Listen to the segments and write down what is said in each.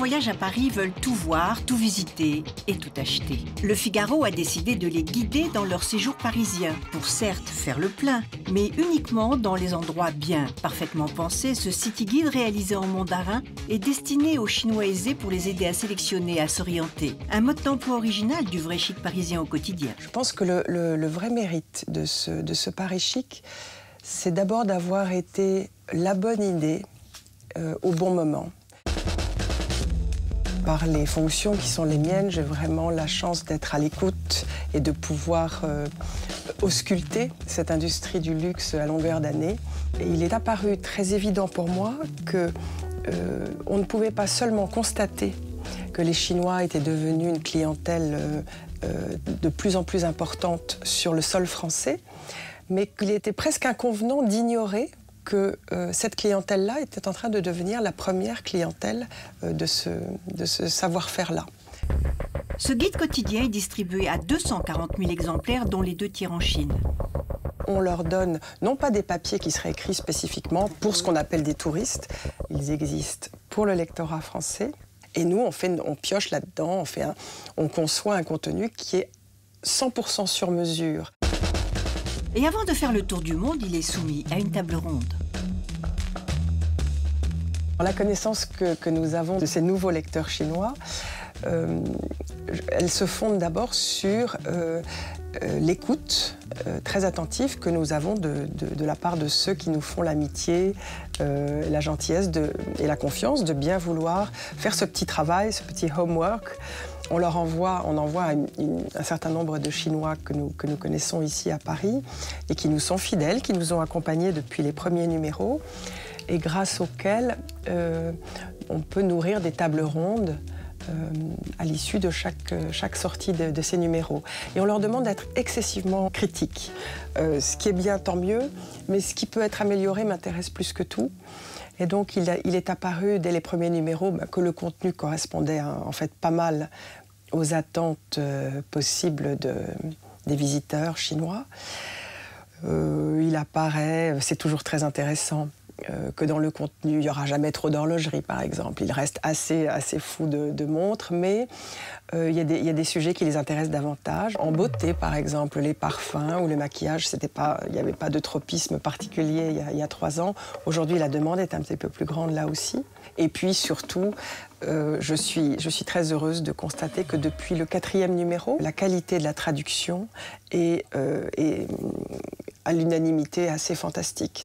voyage à Paris veulent tout voir, tout visiter et tout acheter. Le Figaro a décidé de les guider dans leur séjour parisien, pour certes faire le plein, mais uniquement dans les endroits bien. Parfaitement pensé, ce city guide réalisé en mandarin est destiné aux Chinois aisés pour les aider à sélectionner, à s'orienter. Un mode d'emploi original du vrai chic parisien au quotidien. Je pense que le vrai mérite de ce Paris chic, c'est d'abord d'avoir été la bonne idée au bon moment. Par les fonctions qui sont les miennes, j'ai vraiment la chance d'être à l'écoute et de pouvoir ausculter cette industrie du luxe à longueur d'année. Et il est apparu très évident pour moi qu'on ne pouvait pas seulement constater que les Chinois étaient devenus une clientèle de plus en plus importante sur le sol français, mais qu'il était presque inconvenant d'ignorer que cette clientèle-là était en train de devenir la première clientèle de ce savoir-faire-là. Ce guide quotidien est distribué à 240 000 exemplaires, dont les 2/3 en Chine. On leur donne non pas des papiers qui seraient écrits spécifiquement pour ce qu'on appelle des touristes, ils existent pour le lectorat français, et nous on pioche là-dedans, on conçoit un contenu qui est 100% sur mesure. Et avant de faire le tour du monde, il est soumis à une table ronde. La connaissance que nous avons de ces nouveaux lecteurs chinois, elle se fonde d'abord sur l'écoute très attentive que nous avons de la part de ceux qui nous font l'amitié, la gentillesse et la confiance de bien vouloir faire ce petit travail, ce petit homework. On envoie un certain nombre de Chinois que nous connaissons ici à Paris et qui nous sont fidèles, qui nous ont accompagnés depuis les premiers numéros et grâce auxquels on peut nourrir des tables rondes à l'issue de chaque sortie de ces numéros. Et on leur demande d'être excessivement critiques. Ce qui est bien, tant mieux, mais ce qui peut être amélioré m'intéresse plus que tout. Et donc il est apparu dès les premiers numéros que le contenu correspondait en fait pas mal aux attentes possibles des visiteurs chinois. Il apparaît, c'est toujours très intéressant, que dans le contenu, il n'y aura jamais trop d'horlogerie, par exemple. Il reste assez fou de montres, mais il y a des sujets qui les intéressent davantage. En beauté, par exemple, les parfums ou le maquillage, il n'y avait pas de tropisme particulier il y a 3 ans. Aujourd'hui, la demande est un petit peu plus grande là aussi. Et puis, surtout, je suis très heureuse de constater que depuis le 4e numéro, la qualité de la traduction est à l'unanimité assez fantastique.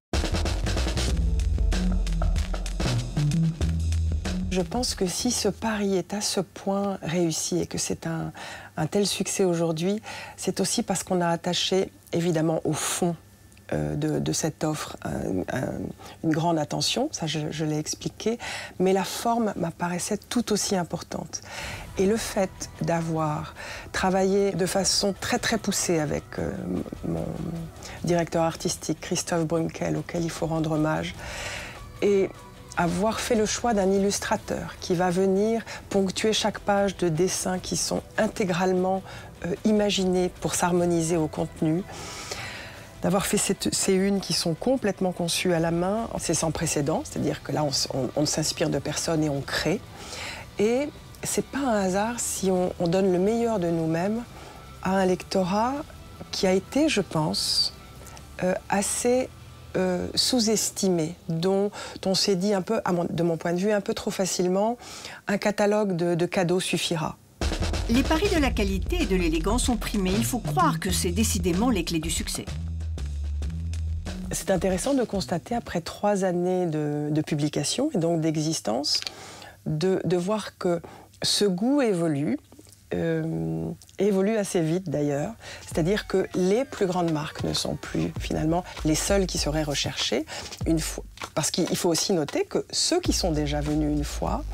Je pense que si ce pari est à ce point réussi et que c'est un tel succès aujourd'hui, c'est aussi parce qu'on a attaché évidemment au fond de cette offre une grande attention, ça je l'ai expliqué, mais la forme m'apparaissait tout aussi importante. Et le fait d'avoir travaillé de façon très très poussée avec mon directeur artistique Christophe Brunkel, auquel il faut rendre hommage, et avoir fait le choix d'un illustrateur qui va venir ponctuer chaque page de dessins qui sont intégralement imaginés pour s'harmoniser au contenu, d'avoir fait ces unes qui sont complètement conçues à la main, c'est sans précédent, c'est-à-dire que là on s'inspire de personne et on crée. Et c'est pas un hasard si on donne le meilleur de nous-mêmes à un lectorat qui a été, je pense, assez sous-estimé, dont on s'est dit un peu, de mon point de vue, un peu trop facilement, un catalogue de cadeaux suffira. Les paris de la qualité et de l'élégance sont primés. Il faut croire que c'est décidément les clés du succès. C'est intéressant de constater, après 3 années de publication et donc d'existence, de voir que ce goût évolue, évolue assez vite d'ailleurs. C'est-à-dire que les plus grandes marques ne sont plus finalement les seules qui seraient recherchées une fois. Parce qu'il faut aussi noter que ceux qui sont déjà venus une fois,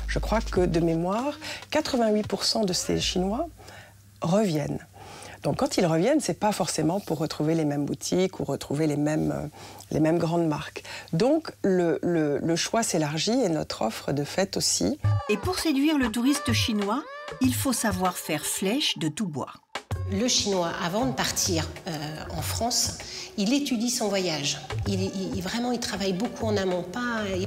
je crois que de mémoire, 88% de ces Chinois reviennent. Donc quand ils reviennent, c'est pas forcément pour retrouver les mêmes boutiques ou retrouver les mêmes grandes marques. Donc le choix s'élargit et notre offre de fait aussi. Et pour séduire le touriste chinois, il faut savoir faire flèche de tout bois. Le Chinois, avant de partir en France, il étudie son voyage. Vraiment, il travaille beaucoup en amont.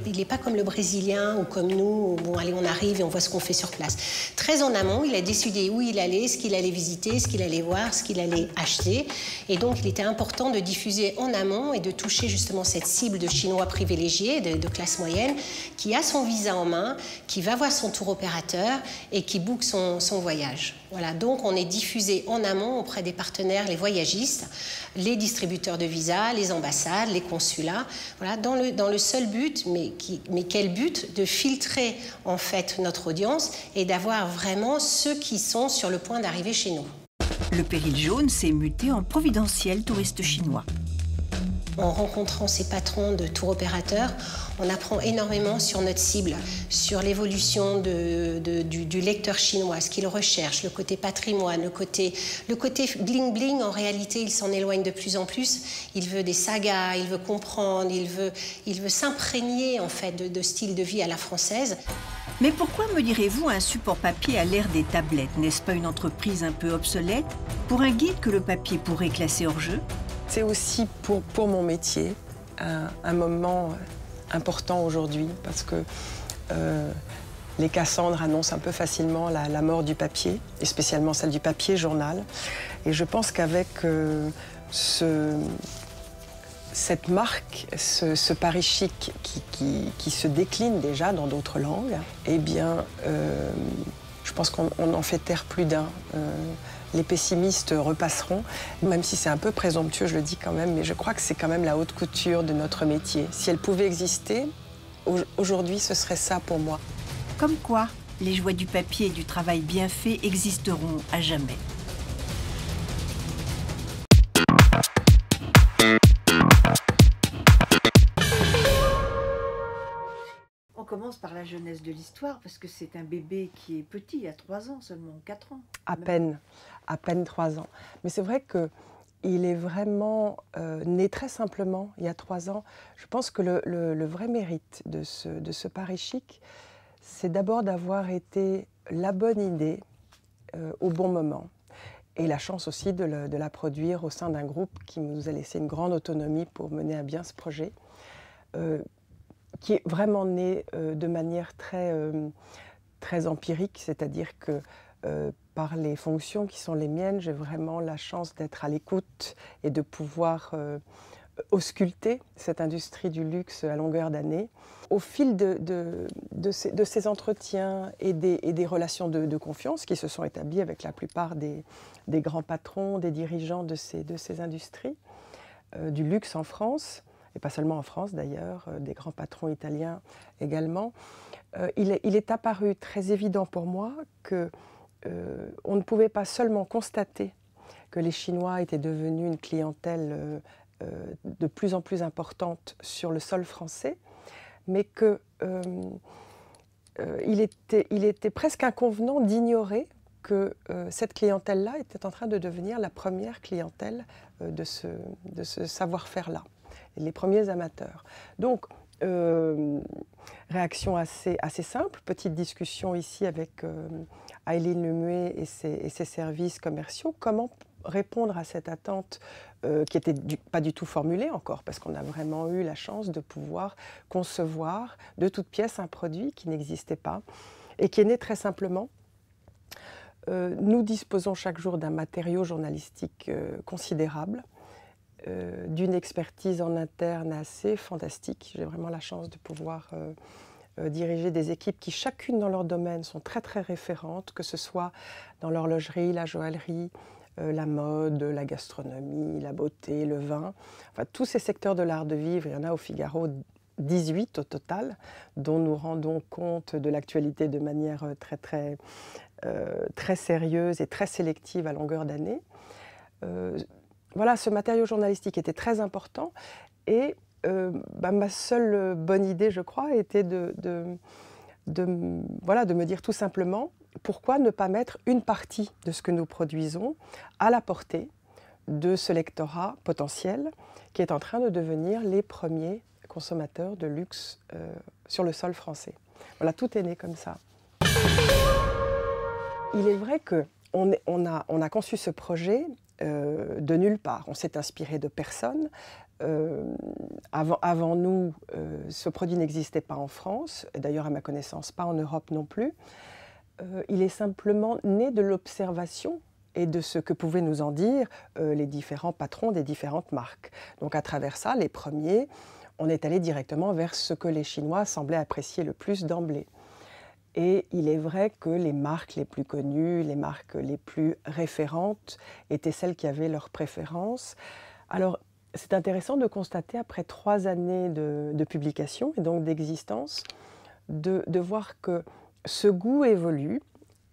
Il n'est pas comme le Brésilien ou comme nous, où bon, allez, on arrive et on voit ce qu'on fait sur place. Très en amont, il a décidé où il allait, ce qu'il allait visiter, ce qu'il allait voir, ce qu'il allait acheter. Et donc, il était important de diffuser en amont et de toucher justement cette cible de Chinois privilégiés, de classe moyenne, qui a son visa en main, qui va voir son tour opérateur et qui book son voyage. Voilà, donc on est diffusé en amont auprès des partenaires, les voyagistes, les distributeurs de visas, les ambassades, les consulats, voilà, dans le seul but, mais quel but? De filtrer en fait notre audience et d'avoir vraiment ceux qui sont sur le point d'arriver chez nous. Le péril jaune s'est muté en providentiel touriste chinois. En rencontrant ces patrons de tour opérateurs, on apprend énormément sur notre cible, sur l'évolution du lecteur chinois, ce qu'il recherche, le côté patrimoine, le côté bling-bling. En réalité, il s'en éloigne de plus en plus. Il veut des sagas, il veut comprendre, il veut s'imprégner en fait de style de vie à la française. Mais pourquoi, me direz-vous, un support papier à l'ère des tablettes? N'est-ce pas une entreprise un peu obsolète pour un guide que le papier pourrait classer hors jeu? C'est aussi pour mon métier un moment important aujourd'hui parce que les Cassandres annoncent un peu facilement la mort du papier, et spécialement celle du papier journal. Et je pense qu'avec cette marque, ce Paris chic qui se décline déjà dans d'autres langues, eh bien, je pense qu'on en fait taire plus d'un. Les pessimistes repasseront, même si c'est un peu présomptueux, je le dis quand même, mais je crois que c'est quand même la haute couture de notre métier. Si elle pouvait exister, aujourd'hui, ce serait ça pour moi. Comme quoi, les joies du papier et du travail bien fait existeront à jamais. On commence par la jeunesse de l'histoire, parce que c'est un bébé qui est petit, à 3 ans seulement, 4 ans. À peine 3 ans. Mais c'est vrai qu'il est vraiment né très simplement, il y a 3 ans. Je pense que le vrai mérite de ce Paris chic, c'est d'abord d'avoir été la bonne idée au bon moment. Et la chance aussi de la produire au sein d'un groupe qui nous a laissé une grande autonomie pour mener à bien ce projet. Qui est vraiment né de manière très empirique, c'est-à-dire que par les fonctions qui sont les miennes, j'ai vraiment la chance d'être à l'écoute et de pouvoir ausculter cette industrie du luxe à longueur d'année. Au fil de ces entretiens et des relations de confiance qui se sont établies avec la plupart des grands patrons, des dirigeants de ces industries, du luxe en France, et pas seulement en France d'ailleurs, des grands patrons italiens également, il est apparu très évident pour moi qu'on ne pouvait pas seulement constater que les Chinois étaient devenus une clientèle de plus en plus importante sur le sol français, mais qu'il était presque inconvenant d'ignorer que cette clientèle-là était en train de devenir la première clientèle de ce savoir-faire-là, les premiers amateurs. Donc, réaction assez simple, petite discussion ici avec Aileen Lemué et ses services commerciaux. Comment répondre à cette attente qui n'était pas du tout formulée encore, parce qu'on a vraiment eu la chance de pouvoir concevoir de toutes pièces un produit qui n'existait pas et qui est né très simplement. Nous disposons chaque jour d'un matériau journalistique considérable, d'une expertise en interne assez fantastique. J'ai vraiment la chance de pouvoir diriger des équipes qui, chacune dans leur domaine, sont très référentes, que ce soit dans l'horlogerie, la joaillerie, la mode, la gastronomie, la beauté, le vin. Enfin, tous ces secteurs de l'art de vivre, il y en a au Figaro 18 au total, dont nous rendons compte de l'actualité de manière très sérieuse et très sélective à longueur d'année. Voilà, ce matériau journalistique était très important et ma seule bonne idée, je crois, était de me dire tout simplement pourquoi ne pas mettre une partie de ce que nous produisons à la portée de ce lectorat potentiel qui est en train de devenir les premiers consommateurs de luxe sur le sol français. Voilà, tout est né comme ça. Il est vrai que on a conçu ce projet de nulle part. On s'est inspiré de personne. Avant nous, ce produit n'existait pas en France, d'ailleurs à ma connaissance pas en Europe non plus. Il est simplement né de l'observation et de ce que pouvaient nous en dire les différents patrons des différentes marques. Donc à travers ça, les premiers, on est allé directement vers ce que les Chinois semblaient apprécier le plus d'emblée. Et il est vrai que les marques les plus connues, les marques les plus référentes étaient celles qui avaient leurs préférences. Alors, c'est intéressant de constater, après 3 années de publication et donc d'existence, de voir que ce goût évolue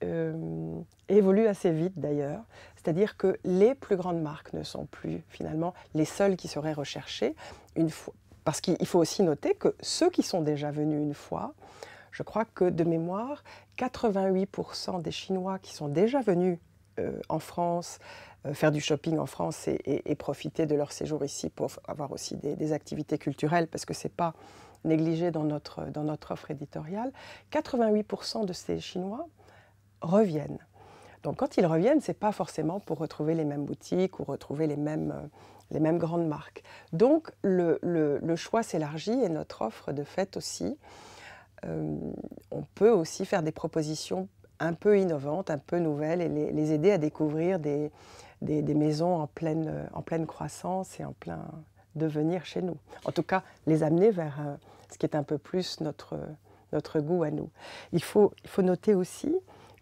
assez vite d'ailleurs. C'est-à-dire que les plus grandes marques ne sont plus finalement les seules qui seraient recherchées. Parce qu'il faut aussi noter que ceux qui sont déjà venus une fois, je crois que de mémoire, 88% des Chinois qui sont déjà venus en France, faire du shopping en France et profiter de leur séjour ici pour avoir aussi des activités culturelles, parce que ce n'est pas négligé dans notre offre éditoriale, 88% de ces Chinois reviennent. Donc quand ils reviennent, ce n'est pas forcément pour retrouver les mêmes boutiques ou retrouver les mêmes grandes marques. Donc le choix s'élargit et notre offre de fait aussi. On peut aussi faire des propositions un peu innovantes, un peu nouvelles et les aider à découvrir des maisons en pleine croissance et en plein devenir chez nous. En tout cas, les amener vers ce qui est un peu plus notre goût à nous. Il faut noter aussi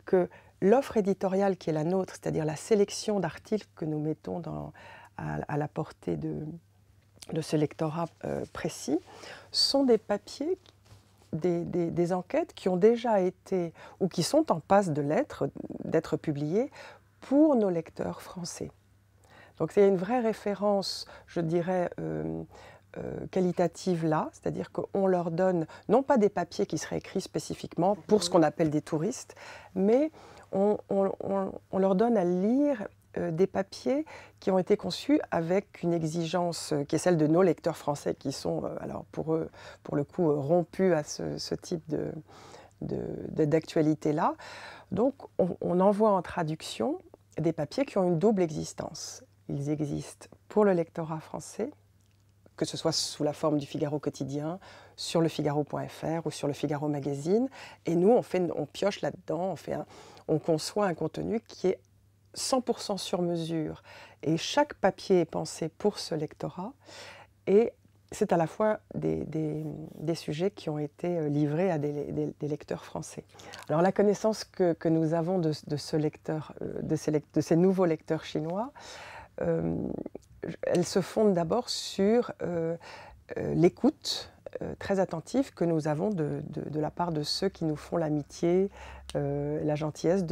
que l'offre éditoriale qui est la nôtre, c'est-à-dire la sélection d'articles que nous mettons à la portée de ce lectorat précis, sont des papiers, des enquêtes qui ont déjà été ou qui sont en passe d'être publiées pour nos lecteurs français. Donc il y a une vraie référence, je dirais, qualitative là, c'est-à-dire qu'on leur donne non pas des papiers qui seraient écrits spécifiquement pour ce qu'on appelle des touristes, mais on leur donne à lire des papiers qui ont été conçus avec une exigence qui est celle de nos lecteurs français qui sont, alors pour eux, pour le coup, rompus à ce type d'actualité-là. Donc on envoie en traduction des papiers qui ont une double existence. Ils existent pour le lectorat français, que ce soit sous la forme du Figaro quotidien, sur le Figaro.fr ou sur le Figaro Magazine. Et nous, on pioche là-dedans, on conçoit un contenu qui est 100% sur mesure. Et chaque papier est pensé pour ce lectorat. Et c'est à la fois des sujets qui ont été livrés à des lecteurs français. Alors la connaissance que nous avons de ces nouveaux lecteurs chinois, elle se fonde d'abord sur l'écoute très attentive que nous avons de la part de ceux qui nous font l'amitié, la gentillesse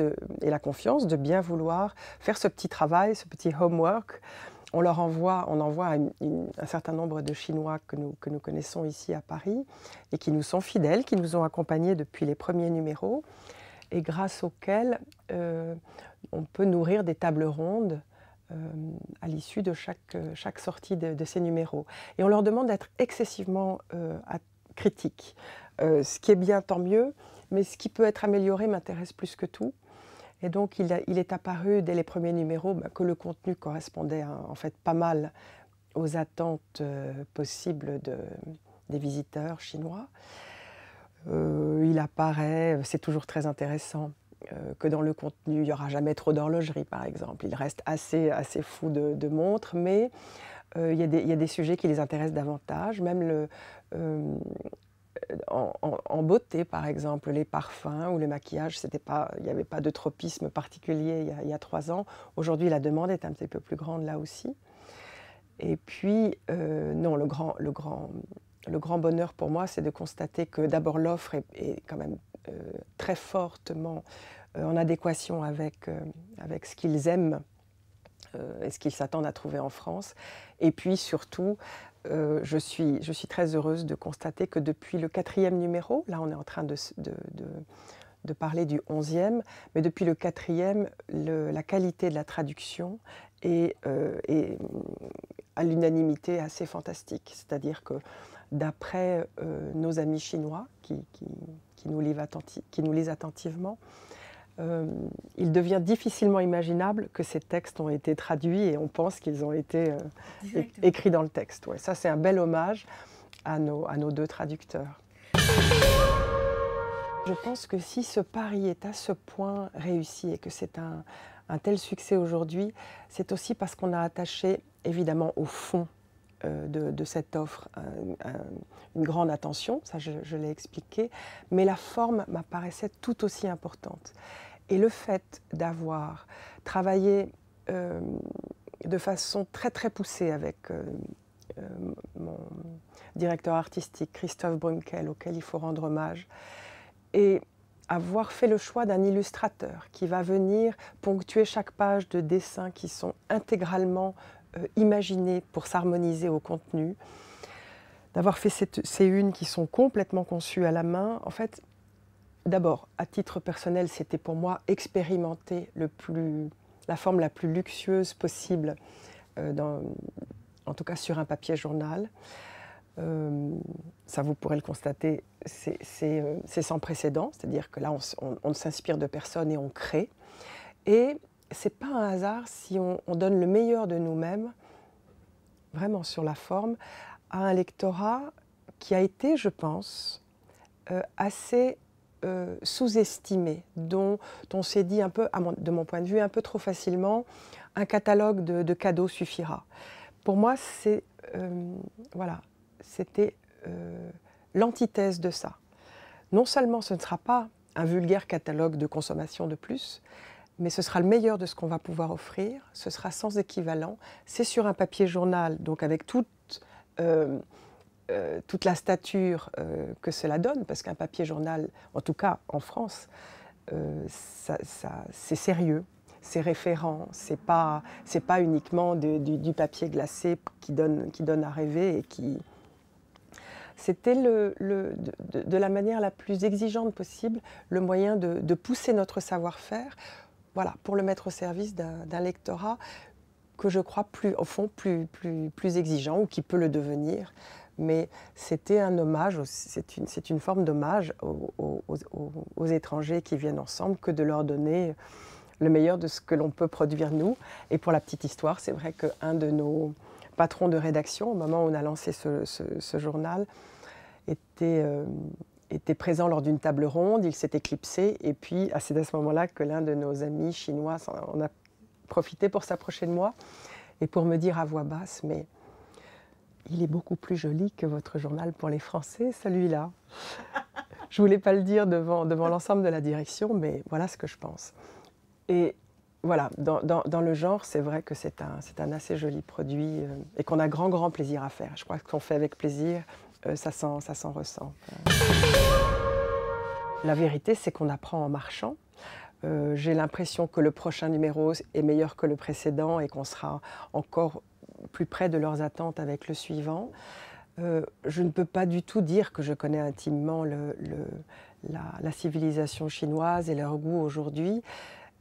et la confiance de bien vouloir faire ce petit travail, ce petit homework. On envoie un certain nombre de Chinois que nous connaissons ici à Paris et qui nous sont fidèles, qui nous ont accompagnés depuis les premiers numéros et grâce auxquels on peut nourrir des tables rondes à l'issue de chaque sortie de ces numéros. Et on leur demande d'être excessivement critiques. Ce qui est bien, tant mieux, mais ce qui peut être amélioré m'intéresse plus que tout. Et donc il est apparu dès les premiers numéros que le contenu correspondait en fait pas mal aux attentes possibles des visiteurs chinois. Il apparaît, c'est toujours très intéressant, que dans le contenu, il n'y aura jamais trop d'horlogerie, par exemple. Il reste assez fou de montres, mais il y a des sujets qui les intéressent davantage. Même en beauté, par exemple, les parfums ou le maquillage, il n'y avait pas de tropisme particulier il y a 3 ans. Aujourd'hui, la demande est un petit peu plus grande là aussi. Et puis, non, le grand bonheur pour moi, c'est de constater que d'abord l'offre est quand même très fortement en adéquation avec ce qu'ils aiment et ce qu'ils s'attendent à trouver en France. Et puis surtout, je suis très heureuse de constater que depuis le 4e numéro, là on est en train de parler du 11e, mais depuis le 4e, la qualité de la traduction est à l'unanimité assez fantastique. C'est-à-dire que d'après nos amis chinois qui nous lisent attentivement, il devient difficilement imaginable que ces textes ont été traduits et on pense qu'ils ont été écrits dans le texte. Ouais, ça, c'est un bel hommage à nos deux traducteurs. Je pense que si ce pari est à ce point réussi et que c'est un tel succès aujourd'hui, c'est aussi parce qu'on a attaché évidemment au fond de cette offre une grande attention, ça je l'ai expliqué, mais la forme m'apparaissait tout aussi importante. Et le fait d'avoir travaillé de façon très très poussée avec mon directeur artistique Christophe Brunkel, auquel il faut rendre hommage, et avoir fait le choix d'un illustrateur qui va venir ponctuer chaque page de dessins qui sont intégralement imaginés pour s'harmoniser au contenu, d'avoir fait ces unes qui sont complètement conçues à la main. En fait, d'abord, à titre personnel, c'était pour moi expérimenter la forme la plus luxueuse possible, en tout cas sur un papier journal. Ça, vous pourrez le constater, c'est sans précédent, c'est-à-dire que là, on s'inspire de personne et on crée. Et ce n'est pas un hasard si on donne le meilleur de nous-mêmes, vraiment sur la forme, à un lectorat qui a été, je pense, assez sous-estimé, dont on s'est dit un peu, de mon point de vue, un peu trop facilement, un catalogue de cadeaux suffira. Pour moi, voilà, c'était l'antithèse de ça. Non seulement ce ne sera pas un vulgaire catalogue de consommation de plus, mais ce sera le meilleur de ce qu'on va pouvoir offrir, ce sera sans équivalent, c'est sur un papier journal, donc avec toute la stature que cela donne, parce qu'un papier journal, en tout cas en France, c'est sérieux, c'est référent, c'est pas uniquement du papier glacé qui donne à rêver et qui... C'était de la manière la plus exigeante possible, le moyen de pousser notre savoir-faire, voilà, pour le mettre au service d'un lectorat que je crois au fond plus exigeant ou qui peut le devenir. Mais c'était un hommage, c'est une forme d'hommage aux étrangers qui viennent ensemble que de leur donner le meilleur de ce que l'on peut produire nous. Et pour la petite histoire, c'est vrai qu'un de nos patrons de rédaction, au moment où on a lancé ce journal, était présent lors d'une table ronde, il s'est éclipsé, et puis c'est à ce moment-là que l'un de nos amis chinois en a profité pour s'approcher de moi et pour me dire à voix basse, mais il est beaucoup plus joli que votre journal pour les Français, celui-là. Je ne voulais pas le dire devant l'ensemble de la direction, mais voilà ce que je pense. Et voilà, dans le genre, c'est vrai que c'est un assez joli produit et qu'on a grand plaisir à faire. Je crois qu'on fait avec plaisir, ça s'en ressent. La vérité, c'est qu'on apprend en marchant. J'ai l'impression que le prochain numéro est meilleur que le précédent et qu'on sera encore plus près de leurs attentes avec le suivant. Je ne peux pas du tout dire que je connais intimement la civilisation chinoise et leur goût aujourd'hui.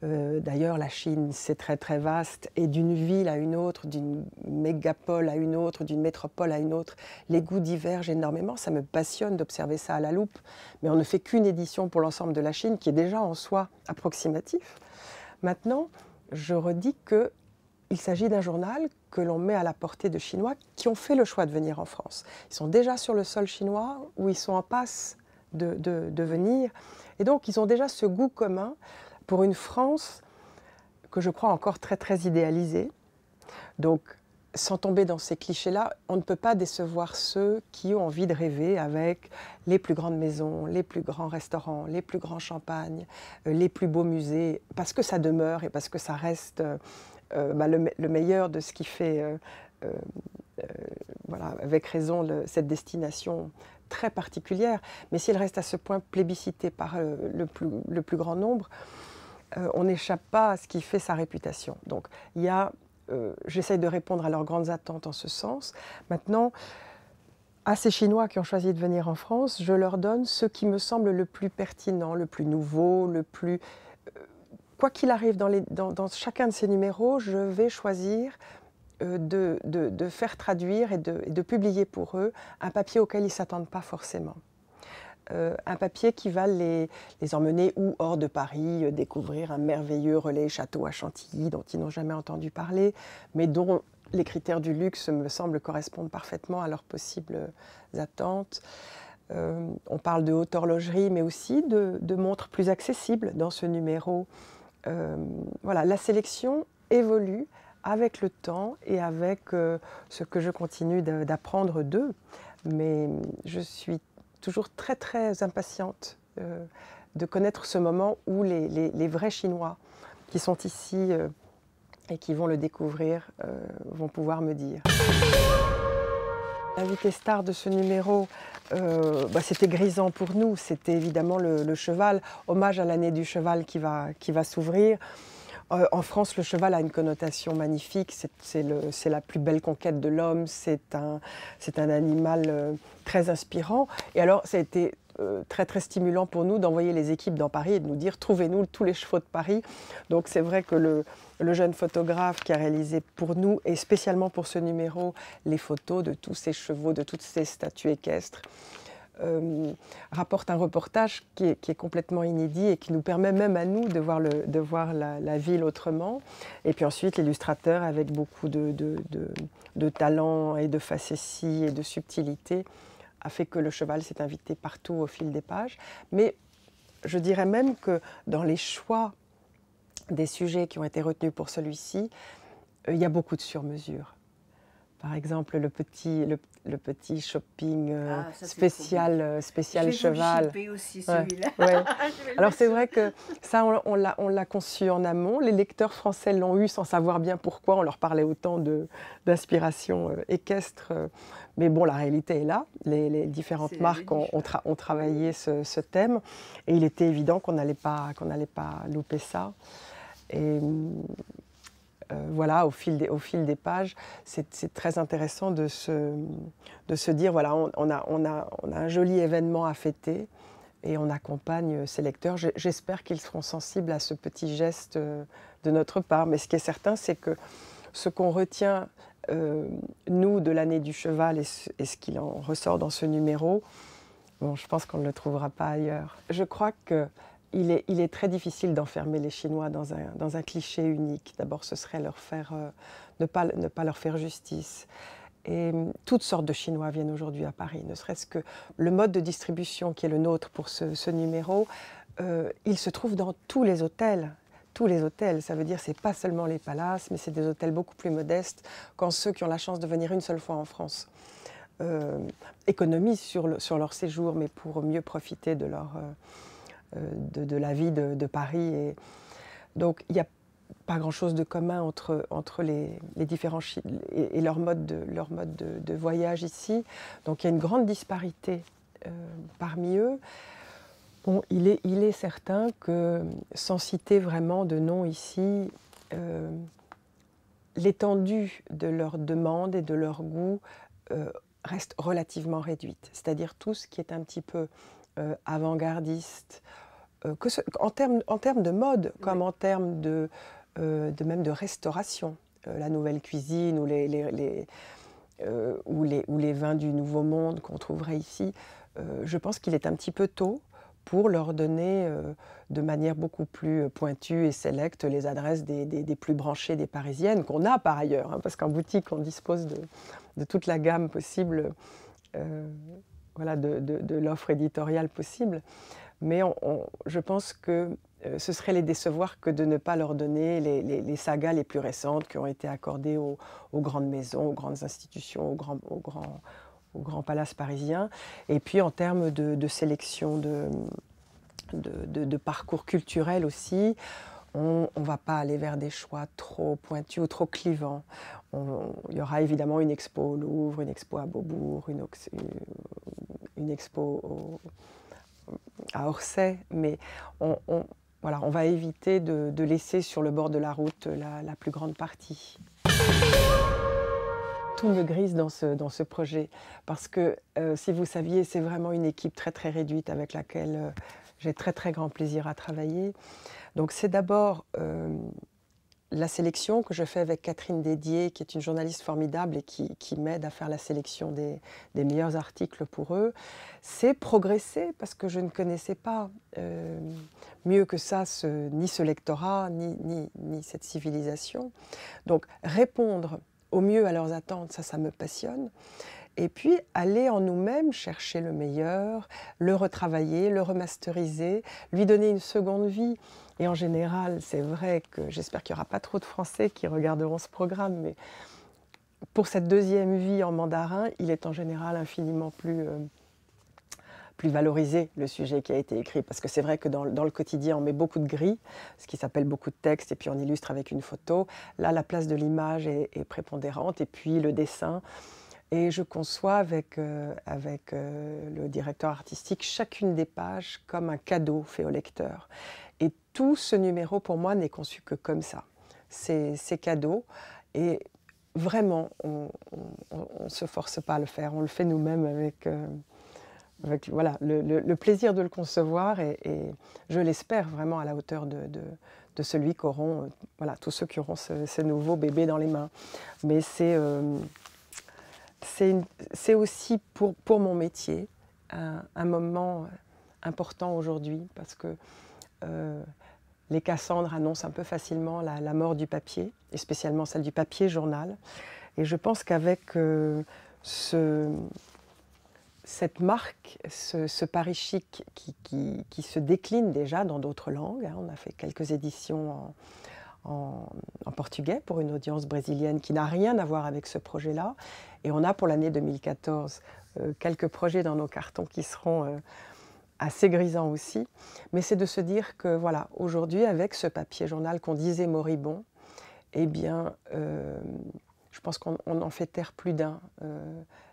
D'ailleurs, la Chine, c'est très vaste, et d'une ville à une autre, d'une mégapole à une autre, d'une métropole à une autre, les goûts divergent énormément. Ça me passionne d'observer ça à la loupe, mais on ne fait qu'une édition pour l'ensemble de la Chine, qui est déjà en soi approximatif. Maintenant, je redis qu'il s'agit d'un journal que l'on met à la portée de Chinois qui ont fait le choix de venir en France. Ils sont déjà sur le sol chinois, ou ils sont en passe de venir, et donc ils ont déjà ce goût commun pour une France que je crois encore très idéalisée. Donc, sans tomber dans ces clichés-là, on ne peut pas décevoir ceux qui ont envie de rêver avec les plus grandes maisons, les plus grands restaurants, les plus grands champagnes, les plus beaux musées, parce que ça demeure et parce que ça reste le meilleur de ce qui fait, voilà, avec raison, cette destination très particulière. Mais s'il reste à ce point plébiscité par le plus grand nombre, on n'échappe pas à ce qui fait sa réputation. Donc, j'essaye de répondre à leurs grandes attentes en ce sens. Maintenant, à ces Chinois qui ont choisi de venir en France, je leur donne ce qui me semble le plus pertinent, le plus nouveau, le plus... Quoi qu'il arrive dans chacun de ces numéros, je vais choisir de faire traduire et de publier pour eux un papier auquel ils ne s'attendent pas forcément. un papier qui va les emmener ou hors de Paris, découvrir un merveilleux relais château à Chantilly dont ils n'ont jamais entendu parler, mais dont les critères du luxe me semblent correspondre parfaitement à leurs possibles attentes. On parle de haute horlogerie, mais aussi de montres plus accessibles dans ce numéro. Voilà, la sélection évolue avec le temps et avec ce que je continue d'apprendre d'eux. Mais je suis toujours très très impatiente de connaître ce moment où les vrais Chinois qui sont ici et qui vont le découvrir vont pouvoir me dire. L'invité star de ce numéro, c'était grisant pour nous, c'était évidemment le cheval, hommage à l'année du cheval qui va s'ouvrir. En France, le cheval a une connotation magnifique, c'est la plus belle conquête de l'homme, c'est un animal très inspirant. Et alors, ça a été très très stimulant pour nous d'envoyer les équipes dans Paris et de nous dire trouvez-nous tous les chevaux de Paris. Donc c'est vrai que le jeune photographe qui a réalisé pour nous et spécialement pour ce numéro les photos de tous ces chevaux, de toutes ces statues équestres, rapporte un reportage qui est complètement inédit et qui nous permet même à nous de voir la ville autrement. Et puis ensuite l'illustrateur avec beaucoup de talent et de facétie et de subtilité a fait que le cheval s'est invité partout au fil des pages. Mais je dirais même que dans les choix des sujets qui ont été retenus pour celui-ci, il y a beaucoup de sur-mesure. Par exemple, le petit shopping spécial cheval. Je vais aussi celui-là. Ouais, ouais. Alors c'est vrai que ça, on l'a conçu en amont. Les lecteurs français l'ont eu sans savoir bien pourquoi. On leur parlait autant d'inspiration équestre. Mais bon, la réalité est là. Les différentes marques ont travaillé ce thème. Et il était évident qu'on n'allait pas louper ça. Et voilà, au fil des pages, c'est très intéressant de se dire, voilà, on a un joli événement à fêter et on accompagne ces lecteurs. J'espère qu'ils seront sensibles à ce petit geste de notre part. Mais ce qui est certain, c'est que ce qu'on retient, nous, de l'année du cheval et ce qu'il en ressort dans ce numéro, bon, je pense qu'on ne le trouvera pas ailleurs. Je crois que il est très difficile d'enfermer les Chinois dans un cliché unique. D'abord, ce serait ne pas leur faire justice. Et toutes sortes de Chinois viennent aujourd'hui à Paris, ne serait-ce que le mode de distribution qui est le nôtre pour ce numéro, il se trouve dans tous les hôtels. Tous les hôtels, ça veut dire c'est pas seulement les palaces, mais c'est des hôtels beaucoup plus modestes quand ceux qui ont la chance de venir une seule fois en France économisent sur leur séjour, mais pour mieux profiter de la vie de Paris. Et donc il n'y a pas grand-chose de commun entre les différents et leur mode de voyage ici. Donc il y a une grande disparité parmi eux. Bon, il est certain que, sans citer vraiment de nom ici, l'étendue de leurs demandes et de leurs goûts reste relativement réduite. C'est-à-dire tout ce qui est un petit peu avant-gardiste, en termes de mode, comme en termes même de restauration, la nouvelle cuisine ou les vins du Nouveau Monde qu'on trouverait ici. Je pense qu'il est un petit peu tôt pour leur donner de manière beaucoup plus pointue et sélecte les adresses des plus branchées des Parisiennes, qu'on a par ailleurs, hein, parce qu'en boutique on dispose de toute la gamme possible, voilà, de l'offre éditoriale possible. Mais je pense que ce serait les décevoir que de ne pas leur donner les sagas les plus récentes qui ont été accordées aux grandes maisons, aux grandes institutions, aux grands palaces parisiens. Et puis en termes de sélection de parcours culturels aussi, on ne va pas aller vers des choix trop pointus ou trop clivants. Il y aura évidemment une expo au Louvre, une expo à Beaubourg, une expo à Orsay, mais voilà, on va éviter de laisser sur le bord de la route la plus grande partie. Tout me grise dans ce projet, parce que si vous saviez, c'est vraiment une équipe très très réduite avec laquelle j'ai très très grand plaisir à travailler. Donc c'est d'abord la sélection que je fais avec Catherine Dédier, qui est une journaliste formidable et qui m'aide à faire la sélection des meilleurs articles pour eux, c'est progresser parce que je ne connaissais pas mieux que ça ni ce lectorat, ni cette civilisation. Donc répondre au mieux à leurs attentes, ça me passionne. Et puis aller en nous-mêmes chercher le meilleur, le retravailler, le remasteriser, lui donner une seconde vie. Et en général, c'est vrai que j'espère qu'il n'y aura pas trop de Français qui regarderont ce programme, mais pour cette deuxième vie en mandarin, il est en général infiniment plus valorisé, le sujet qui a été écrit. Parce que c'est vrai que dans le quotidien, on met beaucoup de gris, ce qui s'appelle beaucoup de texte, et puis on illustre avec une photo. Là, la place de l'image est prépondérante, et puis le dessin. Et je conçois avec le directeur artistique chacune des pages comme un cadeau fait au lecteur. Et tout ce numéro, pour moi, n'est conçu que comme ça. C'est cadeau. Et vraiment, on ne se force pas à le faire. On le fait nous-mêmes avec voilà, le plaisir de le concevoir. Et je l'espère vraiment à la hauteur de celui qu'auront voilà, tous ceux qui auront ce nouveau bébé dans les mains. Mais c'est aussi pour mon métier un moment important aujourd'hui parce que les Cassandres annoncent un peu facilement la mort du papier, et spécialement celle du papier journal. Et je pense qu'avec cette marque, ce Paris chic qui se décline déjà dans d'autres langues, hein, on a fait quelques éditions en portugais pour une audience brésilienne qui n'a rien à voir avec ce projet-là. Et on a pour l'année 2014 quelques projets dans nos cartons qui seront assez grisants aussi. Mais c'est de se dire que voilà, aujourd'hui, avec ce papier journal qu'on disait moribond, eh bien, je pense qu'on en fait taire plus d'un.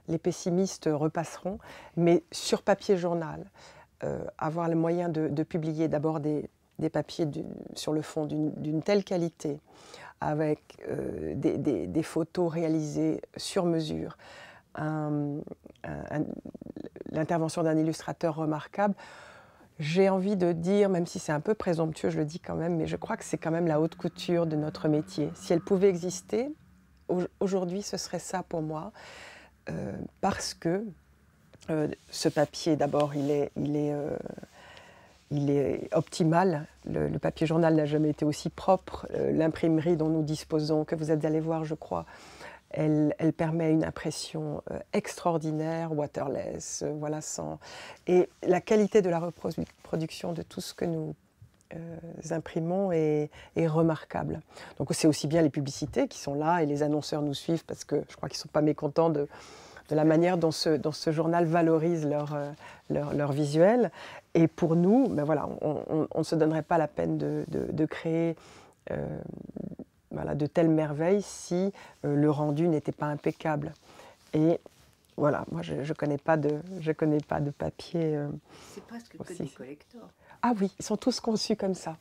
Les pessimistes repasseront, mais sur papier journal, avoir le moyen de publier d'abord des papiers sur le fond d'une telle qualité, avec des photos réalisées sur mesure, l'intervention d'un illustrateur remarquable, j'ai envie de dire, même si c'est un peu présomptueux, je le dis quand même, mais je crois que c'est quand même la haute couture de notre métier. Si elle pouvait exister, aujourd'hui ce serait ça pour moi, parce que ce papier, d'abord, il est optimal. Le papier journal n'a jamais été aussi propre. L'imprimerie dont nous disposons, que vous êtes allé voir, je crois, elle permet une impression extraordinaire, waterless, voilà, sans... Et la qualité de la reproduction de tout ce que nous imprimons est remarquable. Donc c'est aussi bien les publicités qui sont là et les annonceurs nous suivent parce que je crois qu'ils ne sont pas mécontents de la manière dont ce journal valorise leur visuel. Et pour nous, ben voilà, on ne se donnerait pas la peine de créer voilà, de telles merveilles si le rendu n'était pas impeccable. Et voilà, moi je connais pas de papier. C'est presque que des collectors. Ah oui, ils sont tous conçus comme ça.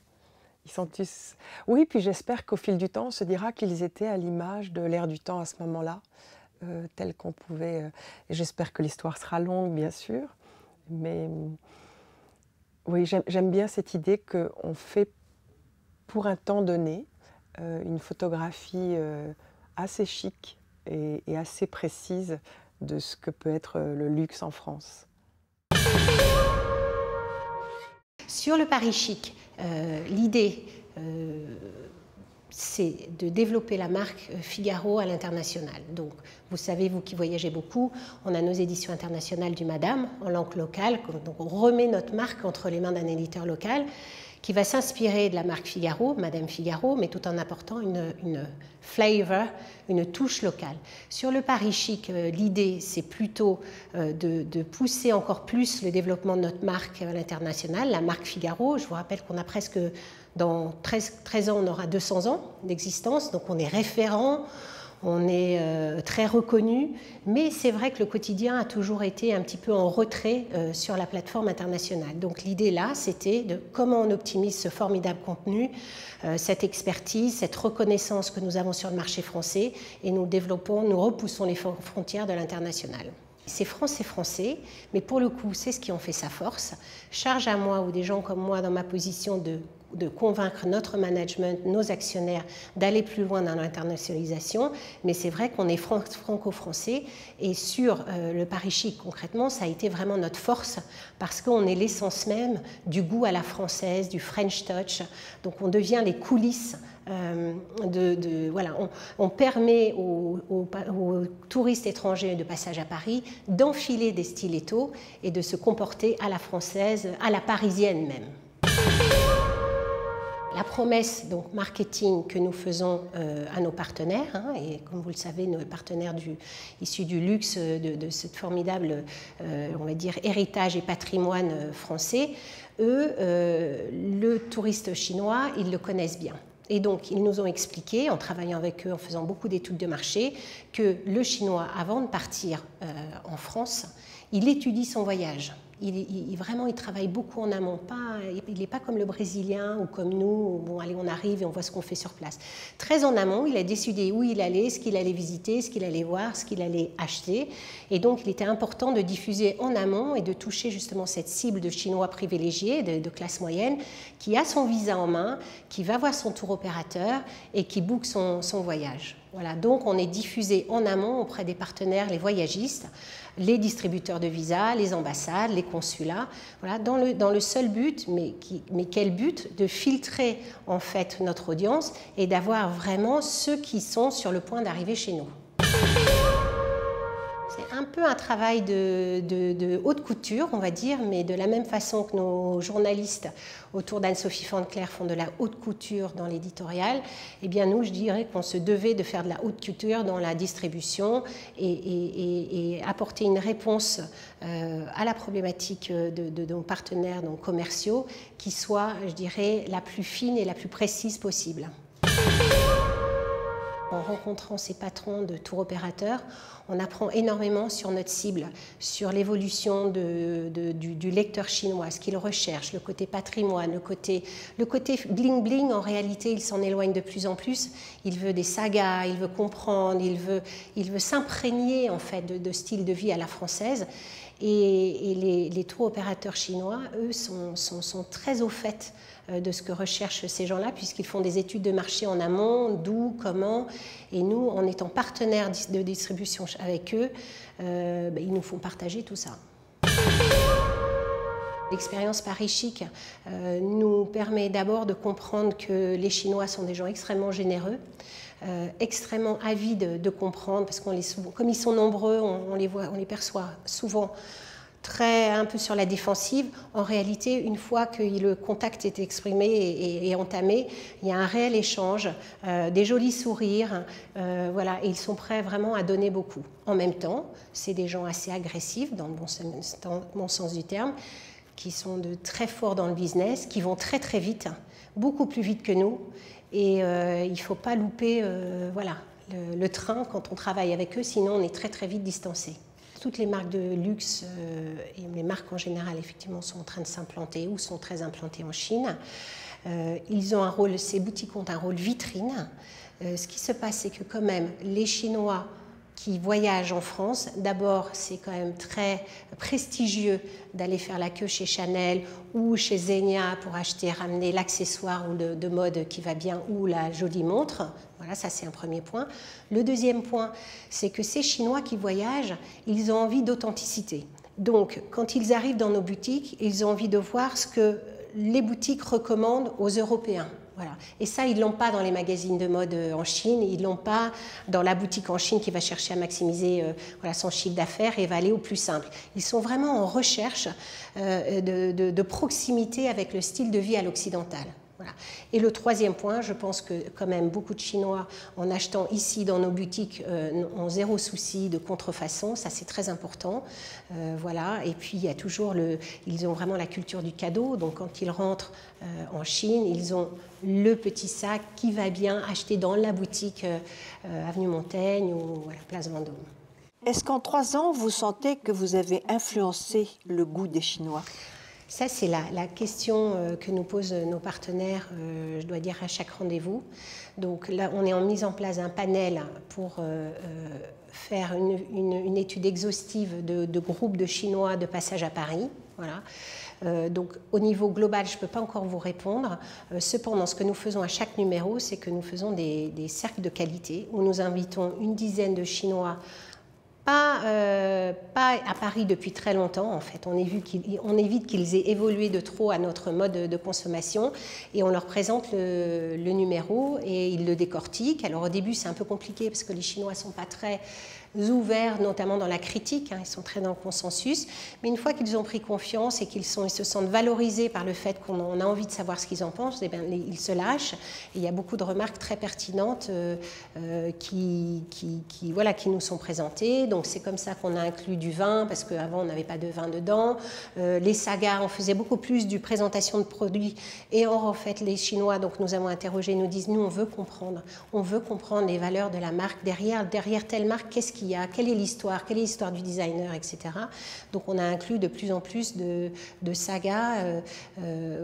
Ils sont tous... Oui, puis j'espère qu'au fil du temps, on se dira qu'ils étaient à l'image de l'ère du temps à ce moment-là, tel qu'on pouvait... Et j'espère que l'histoire sera longue, bien sûr, mais oui, j'aime bien cette idée qu'on fait, pour un temps donné, une photographie assez chic et assez précise de ce que peut être le luxe en France. Sur le Paris chic, l'idée, c'est de développer la marque Figaro à l'international. Donc, vous savez, vous qui voyagez beaucoup, on a nos éditions internationales du Madame en langue locale. Donc, on remet notre marque entre les mains d'un éditeur local qui va s'inspirer de la marque Figaro, Madame Figaro, mais tout en apportant une flavor, une touche locale. Sur le Paris chic, l'idée, c'est plutôt de pousser encore plus le développement de notre marque à l'international, la marque Figaro. Je vous rappelle qu'on a presque, dans 13 ans, on aura 200 ans d'existence, donc on est référent, on est très reconnu, mais c'est vrai que le quotidien a toujours été un petit peu en retrait sur la plateforme internationale. Donc l'idée là, c'était de comment on optimise ce formidable contenu, cette expertise, cette reconnaissance que nous avons sur le marché français, et nous développons, nous repoussons les frontières de l'international. C'est français, mais pour le coup, c'est ce qui en fait sa force. Charge à moi ou des gens comme moi dans ma position de de convaincre notre management, nos actionnaires, d'aller plus loin dans l'internationalisation. Mais c'est vrai qu'on est franco-français et sur le Paris Chic, concrètement, ça a été vraiment notre force parce qu'on est l'essence même du goût à la française, du French touch. Donc on devient les coulisses. Voilà, on permet aux touristes étrangers de passage à Paris d'enfiler des stilettos et de se comporter à la française, à la parisienne même. La promesse donc, marketing que nous faisons à nos partenaires, et comme vous le savez, nos partenaires issus du luxe, de ce formidable on va dire, héritage et patrimoine français, eux, le touriste chinois, ils le connaissent bien. Et donc, ils nous ont expliqué, en travaillant avec eux, en faisant beaucoup d'études de marché, que le Chinois, avant de partir en France, il étudie son voyage. Vraiment, il travaille beaucoup en amont. Il n'est pas comme le Brésilien ou comme nous, où, bon, allez, on arrive et on voit ce qu'on fait sur place. Très en amont, il a décidé où il allait, ce qu'il allait visiter, ce qu'il allait voir, ce qu'il allait acheter. Et donc, il était important de diffuser en amont et de toucher justement cette cible de Chinois privilégiés, de classe moyenne, qui a son visa en main, qui va voir son tour opérateur et qui book son voyage. Voilà, donc on est diffusé en amont auprès des partenaires, les voyagistes, les distributeurs de visas, les ambassades, les consulats, voilà, dans le seul but, mais quel but? De filtrer en fait notre audience et d'avoir vraiment ceux qui sont sur le point d'arriver chez nous. C'est un peu un travail de haute couture, on va dire, mais de la même façon que nos journalistes autour d'Anne-Sophie Fanteclerc font de la haute couture dans l'éditorial, eh bien nous, je dirais qu'on se devait de faire de la haute couture dans la distribution et apporter une réponse à la problématique de nos partenaires donc commerciaux qui soit, je dirais, la plus fine et la plus précise possible. En rencontrant ces patrons de tour opérateurs, on apprend énormément sur notre cible, sur l'évolution du lecteur chinois, ce qu'il recherche, le côté patrimoine, le côté bling-bling. En réalité, il s'en éloigne de plus en plus. Il veut des sagas, il veut comprendre, il veut s'imprégner en fait de style de vie à la française. Et les tour opérateurs chinois, eux, sont très au fait de ce que recherchent ces gens-là, puisqu'ils font des études de marché en amont, d'où, comment, et nous, en étant partenaires de distribution avec eux, ils nous font partager tout ça. L'expérience Paris Chic nous permet d'abord de comprendre que les Chinois sont des gens extrêmement généreux, extrêmement avides de comprendre, parce comme ils sont nombreux, on les perçoit souvent un peu sur la défensive. En réalité, une fois que le contact est exprimé et entamé, il y a un réel échange, des jolis sourires, voilà, et ils sont prêts vraiment à donner beaucoup. En même temps, c'est des gens assez agressifs, dans le bon sens du terme, qui sont très forts dans le business, qui vont très très vite, beaucoup plus vite que nous, et il ne faut pas louper voilà, le train quand on travaille avec eux, sinon on est très très vite distancé. Toutes les marques de luxe et les marques en général, effectivement, sont en train de s'implanter ou sont très implantées en Chine. Ils ont ces boutiques ont un rôle vitrine. Ce qui se passe, c'est que quand même, les Chinois qui voyagent en France, d'abord, c'est quand même très prestigieux d'aller faire la queue chez Chanel ou chez Zegna pour ramener l'accessoire ou de mode qui va bien ou la jolie montre. Voilà, ça c'est un premier point. Le deuxième point, c'est que ces Chinois qui voyagent, ils ont envie d'authenticité. Donc, quand ils arrivent dans nos boutiques, ils ont envie de voir ce que les boutiques recommandent aux Européens. Voilà. Et ça, ils ne l'ont pas dans les magazines de mode en Chine, ils ne l'ont pas dans la boutique en Chine qui va chercher à maximiser voilà, son chiffre d'affaires et va aller au plus simple. Ils sont vraiment en recherche de proximité avec le style de vie à l'occidental. Voilà. Et le troisième point, je pense que quand même beaucoup de Chinois, en achetant ici dans nos boutiques, ont zéro souci de contrefaçon, ça c'est très important. Voilà. Et puis il y a toujours ils ont vraiment la culture du cadeau, donc quand ils rentrent en Chine, ils ont le petit sac qui va bien acheter dans la boutique Avenue Montaigne ou à la Place Vendôme. Est-ce qu'en 3 ans, vous sentez que vous avez influencé le goût des Chinois ? Ça, c'est la question que nous posent nos partenaires, je dois dire, à chaque rendez-vous. Donc là, on est en mise en place d'un panel pour faire une étude exhaustive de groupes de Chinois de passage à Paris. Voilà. Donc au niveau global, je ne peux pas encore vous répondre. Cependant, ce que nous faisons à chaque numéro, c'est que nous faisons des cercles de qualité où nous invitons une dizaine de Chinois, pas à Paris depuis très longtemps, en fait. On évite qu'ils aient évolué de trop à notre mode de consommation et on leur présente le numéro et ils le décortiquent. Alors au début, c'est un peu compliqué parce que les Chinois ne sont pas très ouverts, notamment dans la critique, hein, ils sont très dans le consensus, mais une fois qu'ils ont pris confiance et qu'ils se sentent valorisés par le fait qu'on a envie de savoir ce qu'ils en pensent, eh bien, ils se lâchent. Et il y a beaucoup de remarques très pertinentes qui nous sont présentées. Donc c'est comme ça qu'on a inclus du vin, parce qu'avant on n'avait pas de vin dedans. Les sagas, on faisait beaucoup plus du présentation de produits. Et or, en fait, les Chinois, donc nous avons interrogé, nous disent, nous on veut comprendre les valeurs de la marque. Derrière telle marque, qu'est-ce qu'il y a, quelle est l'histoire du designer, etc. Donc on a inclus de plus en plus de sagas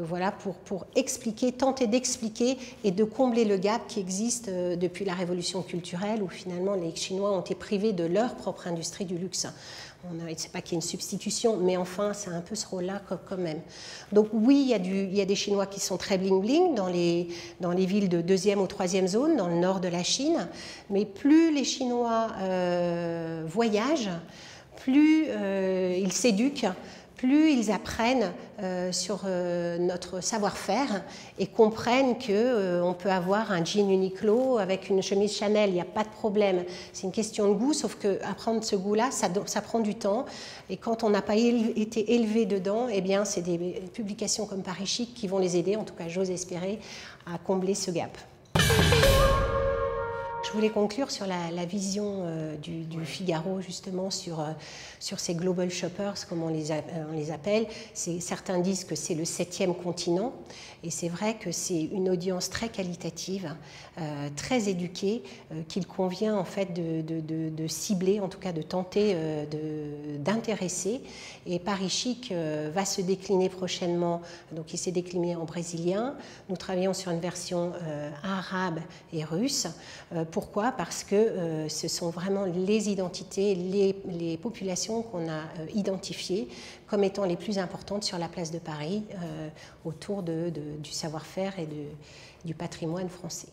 voilà, pour expliquer, tenter d'expliquer et de combler le gap qui existe depuis la révolution culturelle où finalement les Chinois ont été privés de leur propre industrie du luxe. Il ne sait pas qu'il y a une substitution, mais enfin, c'est un peu ce rôle-là quand même. Donc oui, il y a des Chinois qui sont très bling-bling dans les villes de 2e ou 3e zone, dans le nord de la Chine, mais plus les Chinois voyagent, plus ils s'éduquent, plus ils apprennent sur notre savoir-faire et comprennent qu'on peut avoir un jean Uniqlo avec une chemise Chanel, il n'y a pas de problème. C'est une question de goût, sauf qu'apprendre ce goût-là, ça prend du temps. Et quand on n'a pas été élevé dedans, eh bien, c'est des publications comme Paris Chic qui vont les aider, en tout cas j'ose espérer, à combler ce gap. Je voulais conclure sur la vision du Figaro, justement, sur ces global shoppers, comme on les appelle. Certains disent que c'est le 7e continent, et c'est vrai que c'est une audience très qualitative, très éduquée, qu'il convient en fait de cibler, en tout cas de tenter d'intéresser. Et Paris Chic va se décliner prochainement, donc il s'est décliné en brésilien. Nous travaillons sur une version arabe et russe. Pourquoi? Parce que ce sont vraiment les identités, les populations qu'on a identifiées comme étant les plus importantes sur la place de Paris autour du savoir-faire et du patrimoine français.